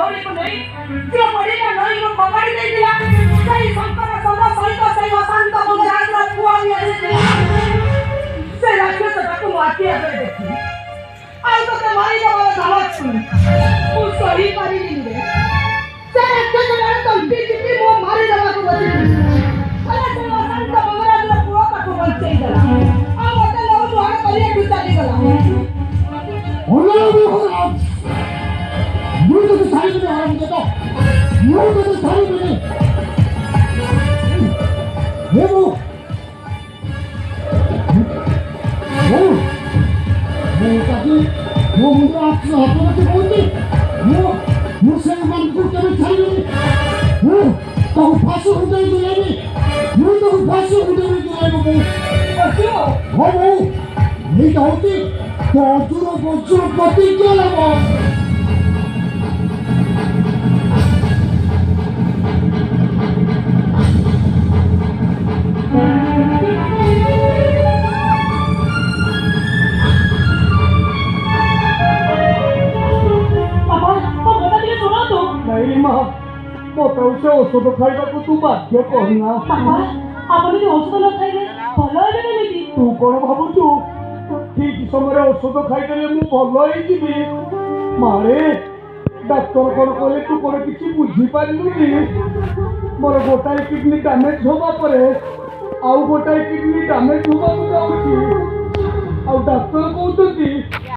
ଗୌରୀକୁ ନେଇ ଯେ ପଡ଼ିଲା ନଈରୁ ଫୋପାଡ଼ି ଦେଇଥିଲା ସେଇ ଶଙ୍କର ଚନ୍ଦ୍ର ସହିତ ସେଇ ଅଶାନ୍ତ ମଙ୍ଗରାଜର ପୁଅ ଆସିଥିଲା ସେ ରାକ୍ଷସଟାକୁ ମୁଁ ଆଖି ଆଗରେ ଦେଖିଲି ଆଉ ତୋତେ ମାରିଦେବାର ଧାରଛୁ ମୁଁ ସହିପାରିଲିନି ରେ ସେ ରାକ୍ଷସଟାର ତଣ୍ଟି ଚିପି ମୁଁ ମାରିଦେବାକୁ ବସିଥିଲି ହେଲେ ସେ ଅଶାନ୍ତ ମଙ୍ଗରାଜର ପୁଅ ତାକୁ ବଞ୍ଚେଇ ଦେଲା ଆଉ ମୋତେ ନଉ ଜୁହାର କରିବାକୁ ଚାଲିଗଲା You do the same thing I am to You do the same thing. Never. Tapi, muda aku apa lagi bunyi? Saya mampu kami cari. Kau pasuk udah itu lagi. Kau pasuk udah itu lagi. Kamu, ni tahu ti? Bocor pati jalan bos. ମୋତେ ଔଷଧ ଖାଇବାକୁ ତୁ ବାଧ୍ୟ କରୁନା ବାପା ଆପଣ ଯଦି ଔଷଧ ନ ଖାଇବେ ଭଲ ହେବେ କେମିତି ତୁ କ'ଣ ଭାବୁଛୁ ଠିକ୍ ସମୟରେ ଔଷଧ ଖାଇଦେଲେ ମୁଁ ଭଲ ହେଇଯିବି ମାରେ ଡାକ୍ତର କ'ଣ କହିଲେ ତୁ କ'ଣ କିଛି ବୁଝିପାରିଲୁ କି ମୋର ଗୋଟାଏ କିଡନୀ ଡ୍ୟାମେଜ୍ ହେବା ପରେ ଆଉ ଗୋଟାଏ କିଡନୀ ଡ୍ୟାମେଜ୍ ହେବାକୁ ଯାଉଛି ଆଉ ଡାକ୍ତର କହୁଛନ୍ତି